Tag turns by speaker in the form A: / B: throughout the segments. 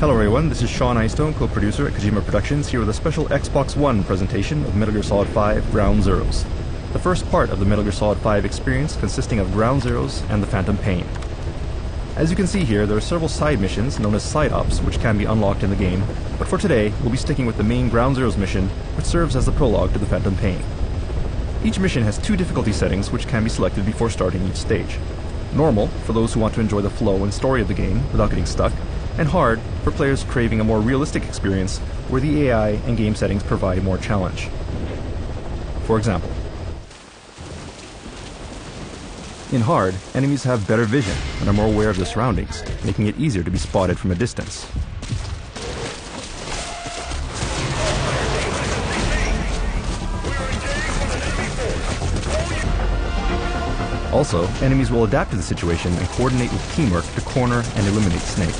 A: Hello everyone, this is Sean Eystone, co-producer at Kojima Productions, here with a special Xbox One presentation of Metal Gear Solid 5 Ground Zeroes. The first part of the Metal Gear Solid 5 experience consisting of Ground Zeroes and the Phantom Pain. As you can see here, there are several side missions known as side ops which can be unlocked in the game, but for today, we'll be sticking with the main Ground Zeroes mission, which serves as the prologue to the Phantom Pain. Each mission has two difficulty settings which can be selected before starting each stage. Normal, for those who want to enjoy the flow and story of the game without getting stuck, and hard for players craving a more realistic experience where the AI and game settings provide more challenge. For example, in hard, enemies have better vision and are more aware of their surroundings, making it easier to be spotted from a distance. Also, enemies will adapt to the situation and coordinate with teamwork to corner and eliminate Snake.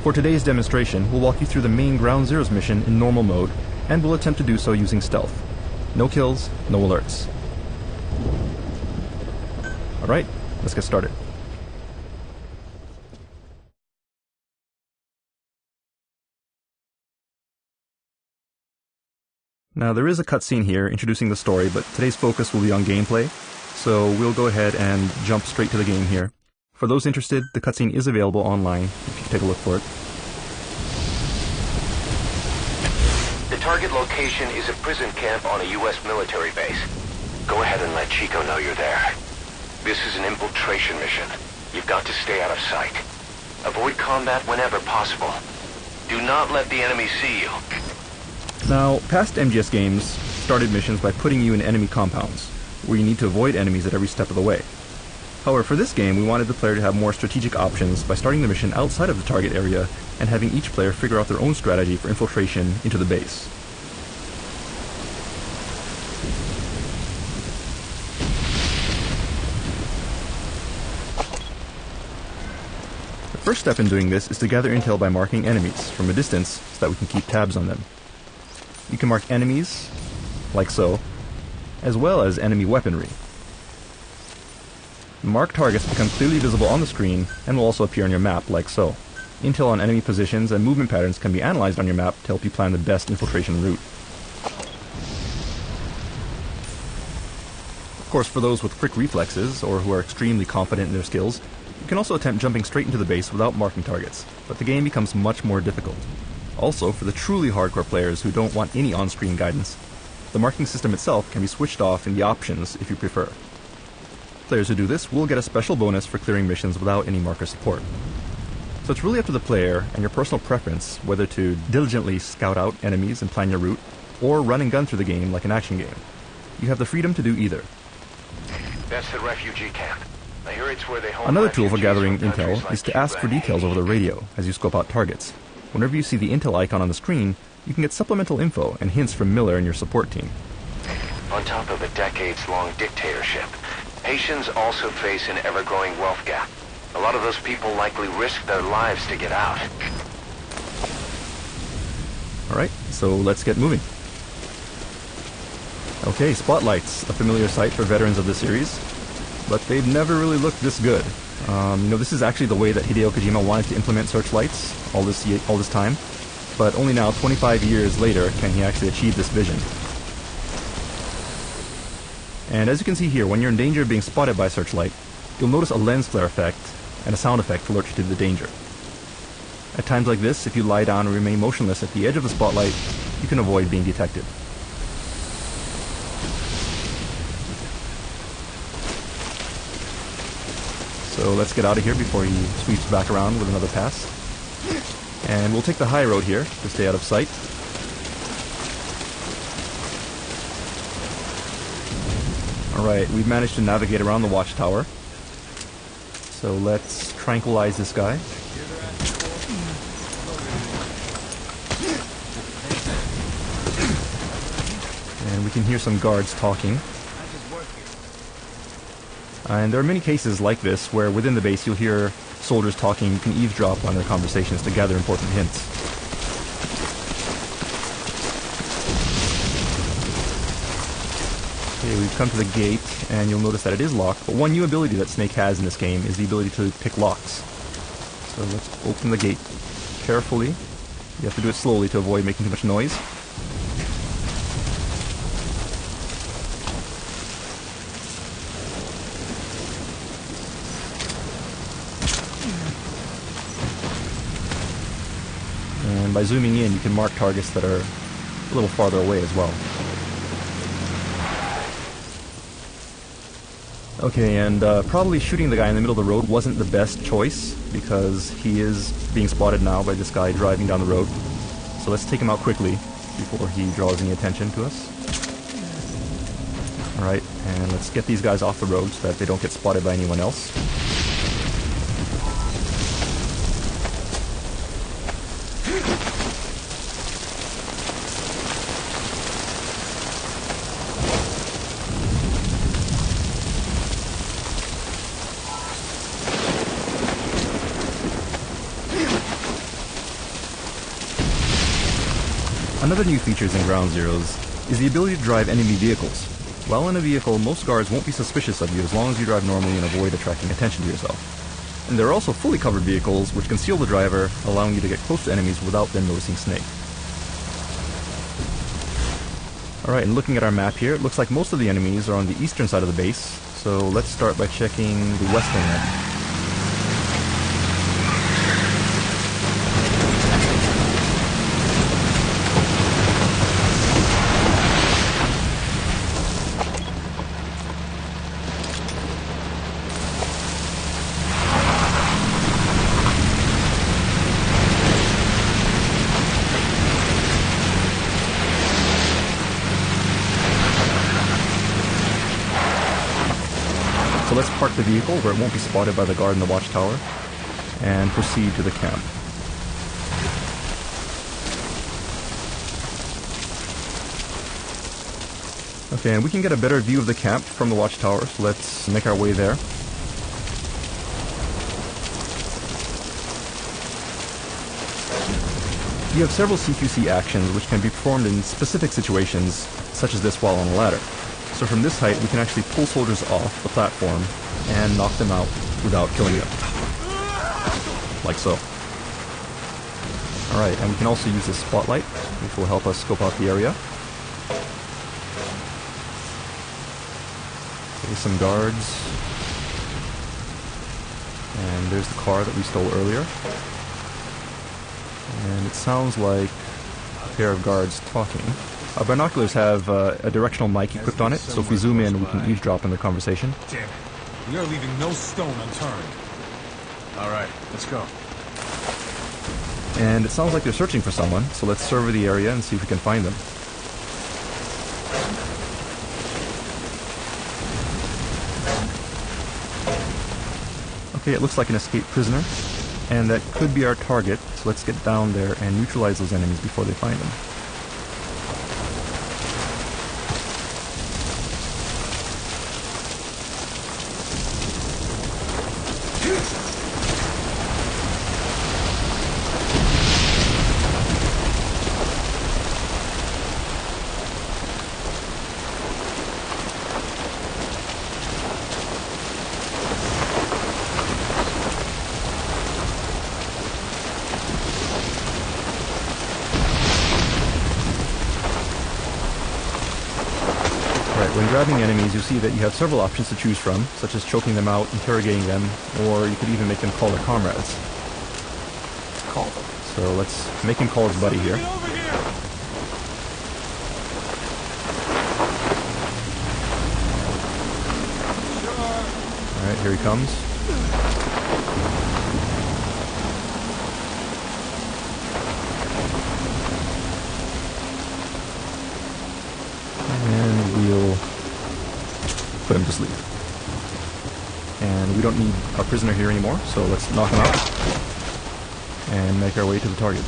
A: For today's demonstration, we'll walk you through the main Ground Zeroes mission in normal mode, and we'll attempt to do so using stealth. No kills, no alerts. Alright, let's get started. Now there is a cutscene here introducing the story, but today's focus will be on gameplay, so we'll go ahead and jump straight to the game here. For those interested, the cutscene is available online, if you take a look for it.
B: The target location is a prison camp on a U.S. military base. Go ahead and let Chico know you're there. This is an infiltration mission. You've got to stay out of sight. Avoid combat whenever possible. Do not let the enemy see you.
A: Now, past MGS games started missions by putting you in enemy compounds, where you need to avoid enemies at every step of the way. However, for this game, we wanted the player to have more strategic options by starting the mission outside of the target area and having each player figure out their own strategy for infiltration into the base. The first step in doing this is to gather intel by marking enemies from a distance so that we can keep tabs on them. You can mark enemies, like so, as well as enemy weaponry. Marked targets become clearly visible on the screen and will also appear on your map, like so. Intel on enemy positions and movement patterns can be analyzed on your map to help you plan the best infiltration route. Of course, for those with quick reflexes, or who are extremely confident in their skills, you can also attempt jumping straight into the base without marking targets, but the game becomes much more difficult. Also, for the truly hardcore players who don't want any on-screen guidance, the marking system itself can be switched off in the options if you prefer. Players who do this will get a special bonus for clearing missions without any marker support. So it's really up to the player and your personal preference whether to diligently scout out enemies and plan your route, or run and gun through the game like an action game. You have the freedom to do either.
B: That's the refugee camp. I hear it's where they hold
A: Another tool for
B: refugees
A: gathering
B: from countries
A: intel
B: like
A: is to ask for details over the radio as you scope out targets. Whenever you see the intel icon on the screen, you can get supplemental info and hints from Miller and your support team.
B: On top of a decades-long dictatorship, Haitians also face an ever-growing wealth gap. A lot of those people likely risk their lives to get out.
A: Alright, so let's get moving. Okay, Spotlight's a familiar sight for veterans of the series, but they've never really looked this good. This is actually the way that Hideo Kojima wanted to implement searchlights all this time, but only now, 25 years later, can he actually achieve this vision. And as you can see here, when you're in danger of being spotted by a searchlight, you'll notice a lens flare effect and a sound effect to alert you to the danger. At times like this, if you lie down and remain motionless at the edge of the spotlight, you can avoid being detected. So let's get out of here before he sweeps back around with another pass. And we'll take the high road here to stay out of sight. Alright, we've managed to navigate around the watchtower. So let's tranquilize this guy. And we can hear some guards talking. And there are many cases like this where within the base you'll hear soldiers talking. You can eavesdrop on their conversations to gather important hints. Okay, we've come to the gate, and you'll notice that it is locked, but one new ability that Snake has in this game is the ability to pick locks. So let's open the gate carefully. You have to do it slowly to avoid making too much noise. And by zooming in, you can mark targets that are a little farther away as well. Okay, and probably shooting the guy in the middle of the road wasn't the best choice, because he is being spotted now by this guy driving down the road. So let's take him out quickly before he draws any attention to us. Alright, and let's get these guys off the road so that they don't get spotted by anyone else. Another new feature in Ground Zeroes is the ability to drive enemy vehicles. While in a vehicle, most guards won't be suspicious of you as long as you drive normally and avoid attracting attention to yourself. And there are also fully covered vehicles which conceal the driver, allowing you to get close to enemies without them noticing Snake. Alright, and looking at our map here, it looks like most of the enemies are on the eastern side of the base, so let's start by checking the western end. So let's park the vehicle where it won't be spotted by the guard in the watchtower, and proceed to the camp. Okay, and we can get a better view of the camp from the watchtower, so let's make our way there. You have several CQC actions which can be performed in specific situations, such as this while on a ladder. So from this height, we can actually pull soldiers off the platform and knock them out without killing them. Like so. Alright, and we can also use this spotlight, which will help us scope out the area. There's some guards. And there's the car that we stole earlier. And it sounds like a pair of guards talking. Our binoculars have a directional mic equipped on it, so if we zoom in, we can eavesdrop in their conversation.
C: Damn it. We are leaving no stone unturned. Alright, let's go.
A: And it sounds like they're searching for someone, so let's survey the area and see if we can find them. Okay, it looks like an escaped prisoner, and that could be our target, so let's get down there and neutralize those enemies before they find them. When grabbing enemies, you'll see that you have several options to choose from, such as choking them out, interrogating them, or you could even make them call their comrades.
C: Call them.
A: So let's make him call his buddy here. Alright, here he comes. And we'll put him to sleep. And we don't need our prisoner here anymore, so let's knock him out and make our way to the target.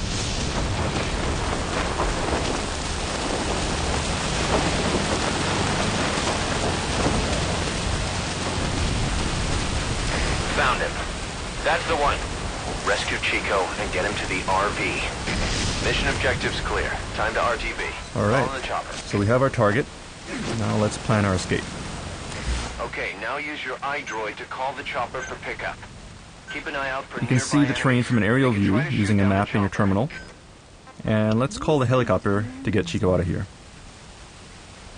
B: Found him. That's the one. Rescue Chico and get him to the RV. Mission objectives clear. Time to RTB.
A: Alright,
B: All in the chopper.
A: so we have our target, Now let's plan our escape.
B: Okay, now use your iDroid to call the chopper for pickup. Keep an eye out for
A: You can see the train from an aerial view using a map in your terminal. And let's call the helicopter to get Chico out of here.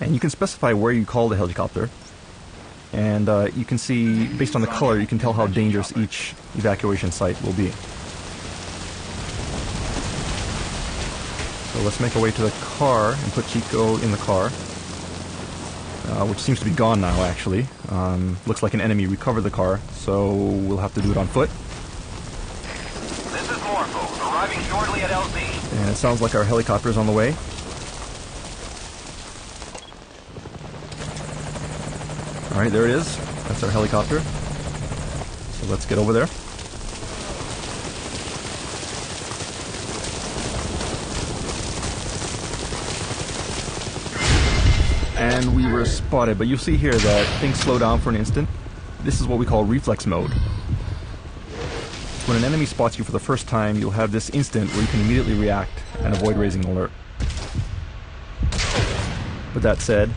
A: And you can specify where you call the helicopter. And you can see, based on the color, you can tell how dangerous each evacuation site will be. So let's make our way to the car and put Chico in the car. Which seems to be gone now, actually. Looks like an enemy recovered the car, so we'll have to do it on foot.
B: This is Morpho, arriving shortly at LZ.
A: And it sounds like our helicopter is on the way. Alright, there it is. That's our helicopter. So let's get over there. And we were spotted, but you'll see here that things slow down for an instant. This is what we call reflex mode. When an enemy spots you for the first time, you'll have this instant where you can immediately react and avoid raising an alert. With that said,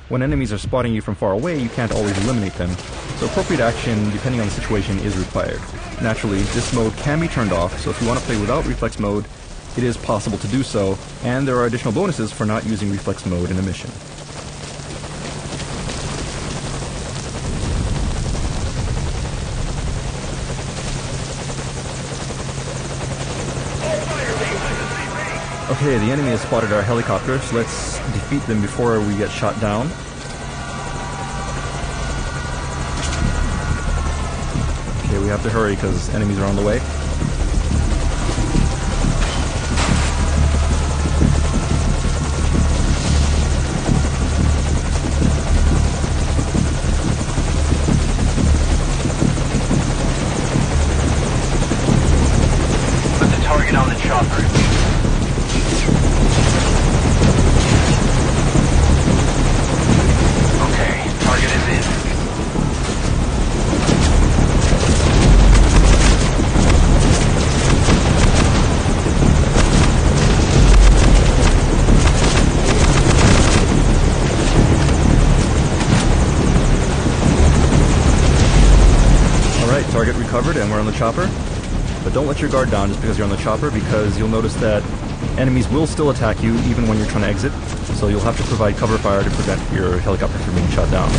A: when enemies are spotting you from far away, you can't always eliminate them, so appropriate action, depending on the situation, is required. Naturally, this mode can be turned off, so if you want to play without reflex mode, it is possible to do so, and there are additional bonuses for not using reflex mode in a mission. Okay, the enemy has spotted our helicopter, so let's defeat them before we get shot down. Okay, we have to hurry because enemies are on the way.
B: Put the target on the chopper.
A: Target recovered, and we're on the chopper. But don't let your guard down just because you're on the chopper, because you'll notice that enemies will still attack you even when you're trying to exit, so you'll have to provide cover fire to prevent your helicopter from being shot down.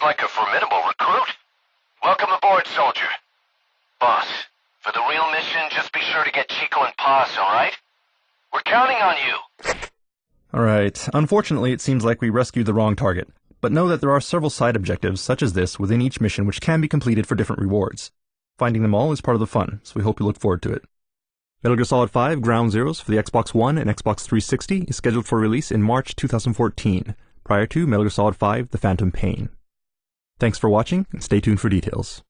B: Like a formidable recruit. Welcome aboard, soldier. Boss, for the real mission, just be sure to get Chico and Paz, alright? We're counting on you.
A: Alright, unfortunately it seems like we rescued the wrong target, but know that there are several side objectives such as this within each mission which can be completed for different rewards. Finding them all is part of the fun, so we hope you look forward to it. Metal Gear Solid 5 Ground Zeroes for the Xbox One and Xbox 360 is scheduled for release in March 2014, prior to Metal Gear Solid 5 The Phantom Pain. Thanks for watching, and stay tuned for details.